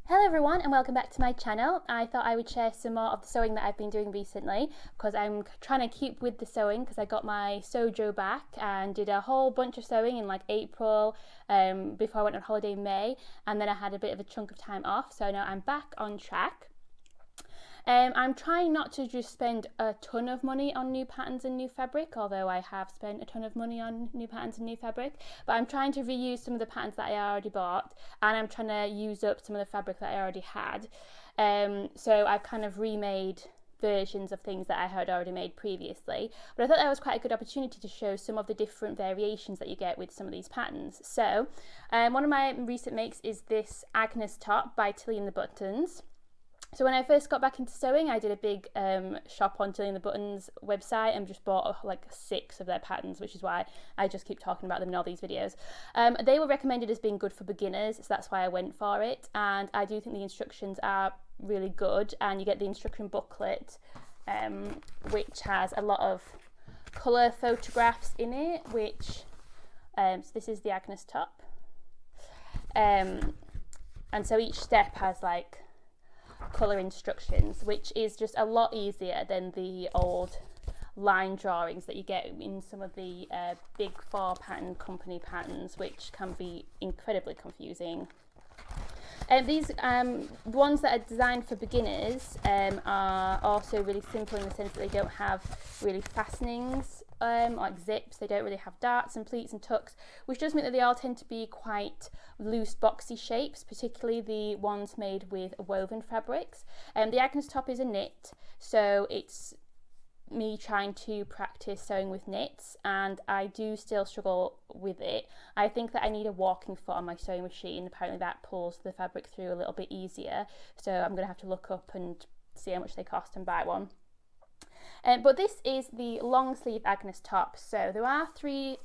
Hello everyone and welcome back to my channel. I thought I would share some more of the sewing that I've been doing recently because I'm trying to keep with the sewing because I got my Sojo back and did a whole bunch of sewing in like April before I went on holiday in May, and then I had a bit of a chunk of time off, so now I'm back on track. I'm trying not to just spend a ton of money on new patterns and new fabric, although I have spent a ton of money on new patterns and new fabric, but I'm trying to reuse some of the patterns that I already bought, and I'm trying to use up some of the fabric that I already had. So I've kind of remade versions of things that I had already made previously, but I thought that was quite a good opportunity to show some of the different variations that you get with some of these patterns. So one of my recent makes is this Agnes top by Tilly and the Buttons. So when I first got back into sewing, I did a big shop on Tilly and the Buttons website and just bought like 6 of their patterns, which is why I just keep talking about them in all these videos. They were recommended as being good for beginners, so that's why I went for it. And I do think the instructions are really good, and you get the instruction booklet, which has a lot of colour photographs in it, which, so this is the Agnes top. And so each step has like colour instructions, which is just a lot easier than the old line drawings that you get in some of the big 4 pattern company patterns, which can be incredibly confusing. These ones that are designed for beginners are also really simple in the sense that they don't have really fastenings like zips. They don't really have darts and pleats and tucks, which does mean that they all tend to be quite loose boxy shapes, particularly the ones made with woven fabrics. The Agnes top is a knit, so it's me trying to practice sewing with knits, and I do still struggle with it. I think that I need a walking foot on my sewing machine. Apparently that pulls the fabric through a little bit easier, so I'm going to have to look up and see how much they cost and buy one. But this is the long sleeve Agnes top. So there are three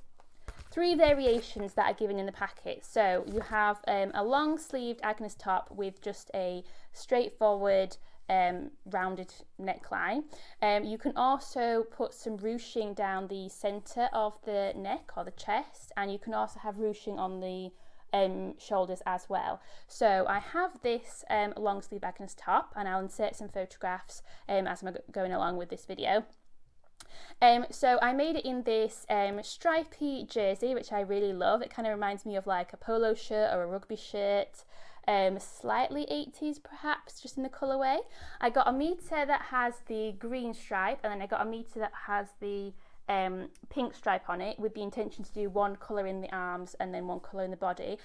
variations that are given in the packet. So you have a long sleeved Agnes top with just a straightforward rounded neckline. You can also put some ruching down the centre of the neck or the chest, and you can also have ruching on the shoulders as well. So I have this long sleeve Agnes top, and I'll insert some photographs as I'm going along with this video. So I made it in this stripy jersey, which I really love. It kind of reminds me of like a polo shirt or a rugby shirt, slightly 80s perhaps, just in the colourway. I got a metre that has the green stripe, and then I got a metre that has the pink stripe on it, with the intention to do one colour in the arms and then one colour in the body.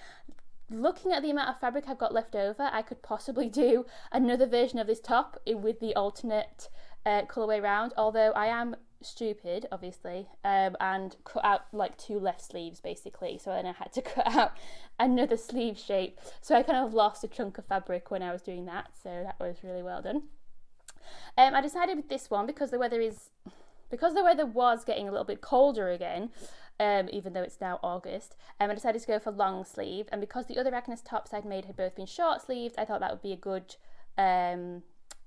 Looking at the amount of fabric I've got left over, I could possibly do another version of this top with the alternate colourway round, although I am stupid obviously and cut out like 2 left sleeves basically, so then I had to cut out another sleeve shape, so I kind of lost a chunk of fabric when I was doing that, so that was really well done. I decided with this one because the weather was getting a little bit colder again, even though it's now August, I decided to go for long sleeve, and because the other Agnes tops I'd made had both been short sleeved, I thought that would be a good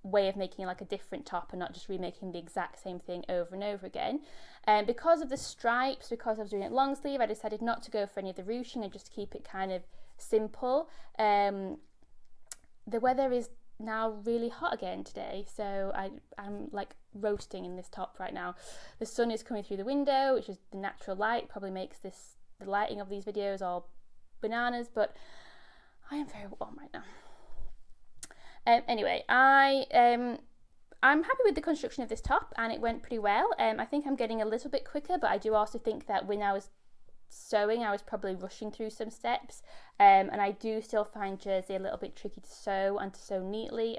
way of making like a different top and not just remaking the exact same thing over and over again. And because of the stripes, because I was doing it long sleeve, I decided not to go for any of the ruching and just keep it kind of simple. The weather is now really hot again today, so I'm like roasting in this top right now. The sun is coming through the window, which is the natural light, probably makes the lighting of these videos all bananas, but I am very warm right now. Anyway, I'm happy with the construction of this top, and it went pretty well. I think I'm getting a little bit quicker, but I do also think that when I was sewing I was probably rushing through some steps, and I do still find jersey a little bit tricky to sew, and to sew neatly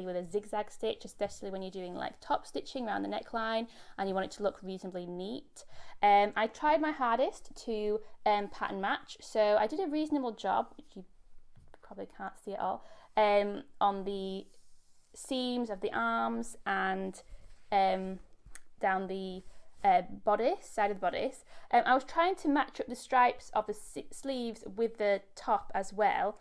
with a zigzag stitch, especially when you're doing like top stitching around the neckline and you want it to look reasonably neat. I tried my hardest to pattern match, so I did a reasonable job, which you probably can't see at all, on the seams of the arms and down the side of the bodice. I was trying to match up the stripes of the sleeves with the top as well,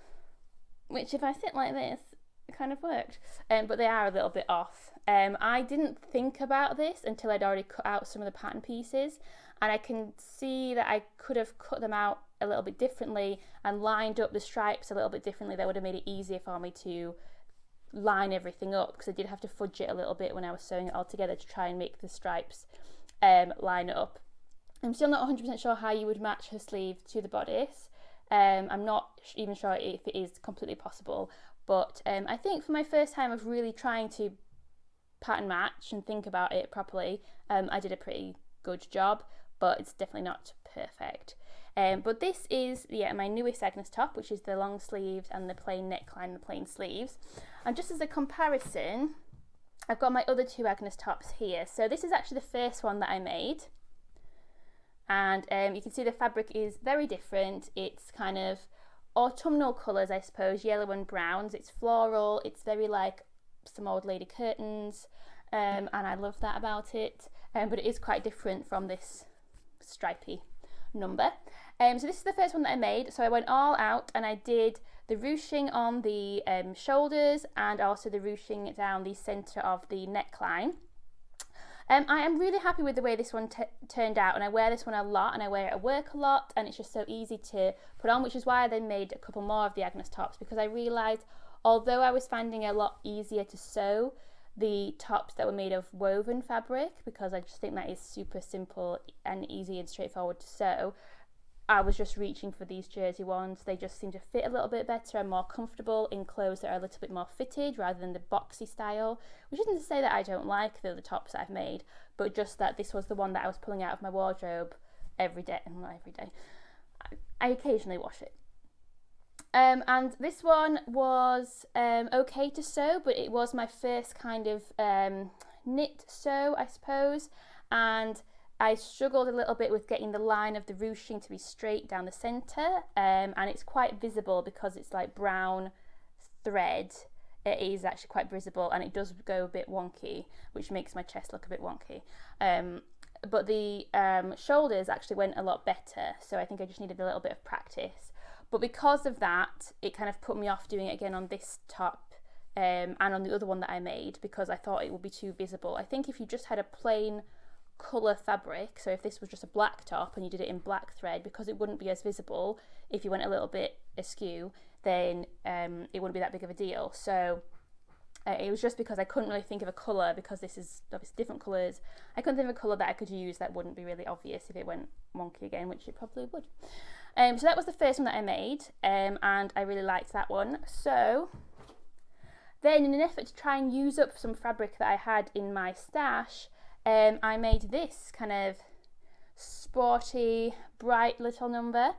which if I sit like this, it kind of worked, but they are a little bit off. I didn't think about this until I'd already cut out some of the pattern pieces, and I can see that I could have cut them out a little bit differently and lined up the stripes a little bit differently. That would have made it easier for me to line everything up, because I did have to fudge it a little bit when I was sewing it all together to try and make the stripes line up. I'm still not 100% sure how you would match her sleeve to the bodice. I'm not even sure if it is completely possible, but I think for my first time of really trying to pattern match and think about it properly, I did a pretty good job, but it's definitely not perfect. But this is my newest Agnes top, which is the long sleeves and the plain neckline, the plain sleeves. And just as a comparison, I've got my other two Agnes tops here. So this is actually the first one that I made. And you can see the fabric is very different. It's kind of autumnal colours, I suppose, yellow and browns. It's floral, it's very like some old lady curtains, and I love that about it. But it is quite different from this stripy number. So this is the first one that I made. So I went all out and I did the ruching on the shoulders and also the ruching down the centre of the neckline. I am really happy with the way this one turned out, and I wear this one a lot and I wear it at work a lot, and it's just so easy to put on, which is why I then made a couple more of the Agnes tops, because I realised although I was finding it a lot easier to sew the tops that were made of woven fabric, because I just think that is super simple and easy and straightforward to sew, I was just reaching for these jersey ones. They just seem to fit a little bit better and more comfortable in clothes that are a little bit more fitted rather than the boxy style, which isn't to say that I don't like the other tops that I've made, but just that this was the one that I was pulling out of my wardrobe every day. Not every day, I occasionally wash it. And this one was okay to sew, but it was my first kind of knit sew, I suppose, and I struggled a little bit with getting the line of the ruching to be straight down the centre, and it's quite visible because it's like brown thread. It is actually quite visible, and it does go a bit wonky, which makes my chest look a bit wonky. But the shoulders actually went a lot better, so I think I just needed a little bit of practice. But because of that, it kind of put me off doing it again on this top and on the other one that I made, because I thought it would be too visible. I think if you just had a plain colour fabric, so if this was just a black top and you did it in black thread, because it wouldn't be as visible if you went a little bit askew, then it wouldn't be that big of a deal. So it was just because I couldn't really think of a colour, because this is obviously different colours. I couldn't think of a colour that I could use that wouldn't be really obvious if it went wonky again, which it probably would. So that was the first one that I made, and I really liked that one. So then, in an effort to try and use up some fabric that I had in my stash, I made this kind of sporty, bright little number.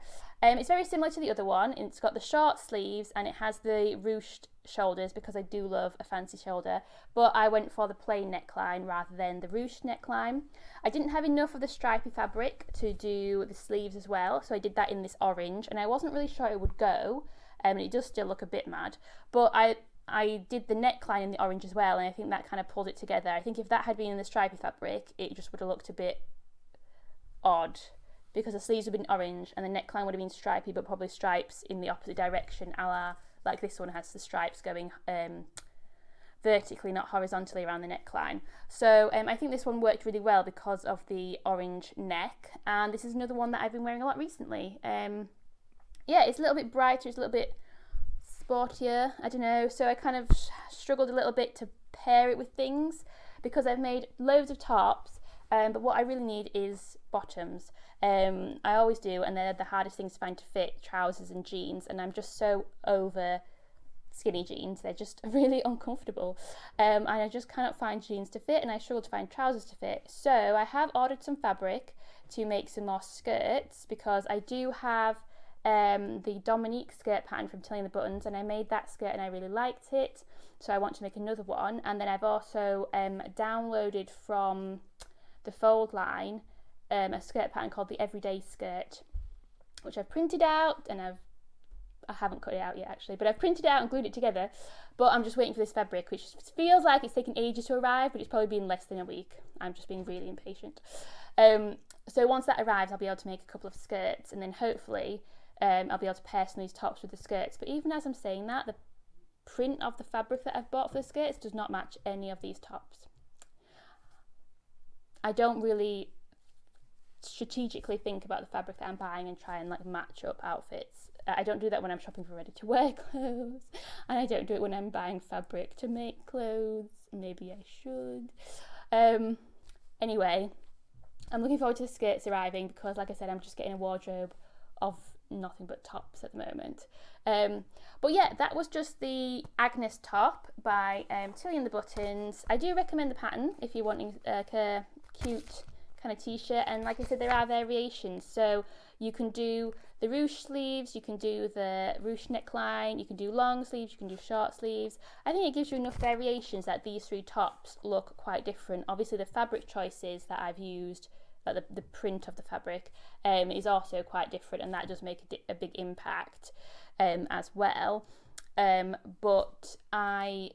It's very similar to the other one. It's got the short sleeves and it has the ruched shoulders, because I do love a fancy shoulder, but I went for the plain neckline rather than the ruched neckline. I didn't have enough of the stripy fabric to do the sleeves as well, so I did that in this orange, and I wasn't really sure it would go, and it does still look a bit mad, but I did the neckline in the orange as well, and I think that kind of pulled it together. I think if that had been in the stripy fabric, it just would have looked a bit odd, because the sleeves would have been orange and the neckline would have been stripy, but probably stripes in the opposite direction, a la like this one has the stripes going vertically, not horizontally around the neckline. So I think this one worked really well because of the orange neck, and this is another one that I've been wearing a lot recently. Yeah, it's a little bit brighter, it's a little bit sportier, I don't know, so I kind of struggled a little bit to pair it with things, because I've made loads of tops, but what I really need is bottoms. I always do, and they're the hardest things to find to fit, trousers and jeans, and I'm just so over skinny jeans. They're just really uncomfortable, and I just cannot find jeans to fit, and I struggle to find trousers to fit. So I have ordered some fabric to make some more skirts, because I do have the Dominique skirt pattern from Tilling the Buttons, and I made that skirt and I really liked it, so I want to make another one. And then I've also downloaded from the Fold line a skirt pattern called the Everyday Skirt, which I've printed out, and I haven't cut it out yet actually, but I've printed it out and glued it together, but I'm just waiting for this fabric, which feels like it's taken ages to arrive, but it's probably been less than a week. I'm just being really impatient. So once that arrives, I'll be able to make a couple of skirts, and then hopefully I'll be able to pair some of these tops with the skirts. But even as I'm saying that, the print of the fabric that I've bought for the skirts does not match any of these tops. I don't really strategically think about the fabric that I'm buying and try and like match up outfits. I don't do that when I'm shopping for ready to wear clothes, and I don't do it when I'm buying fabric to make clothes. Maybe I should. Anyway, I'm looking forward to the skirts arriving because, like I said, I'm just getting a wardrobe of nothing but tops at the moment. But yeah, that was just the Agnes top by Tilly and the Buttons. I do recommend the pattern if you're wanting like a cute kind of t-shirt, and like I said, there are variations, so you can do the ruche sleeves, you can do the ruche neckline, you can do long sleeves, you can do short sleeves. I think it gives you enough variations that these 3 tops look quite different. Obviously the fabric choices that I've used, like the print of the fabric, is also quite different, and that does make a big impact as well. But I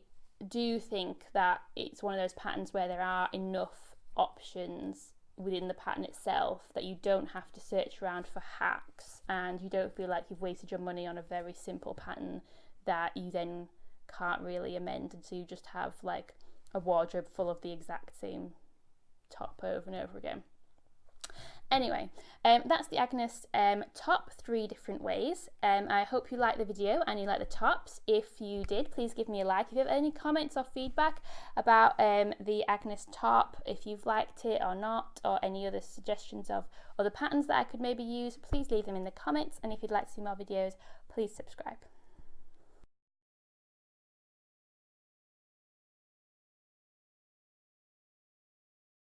do think that it's one of those patterns where there are enough options within the pattern itself that you don't have to search around for hacks, and you don't feel like you've wasted your money on a very simple pattern that you then can't really amend, and so you just have like a wardrobe full of the exact same top over and over again. Anyway, that's the Agnes top 3 different ways. I hope you liked the video and you liked the tops. If you did, please give me a like. If you have any comments or feedback about the Agnes top, if you've liked it or not, or any other suggestions of other patterns that I could maybe use, please leave them in the comments. And if you'd like to see more videos, please subscribe.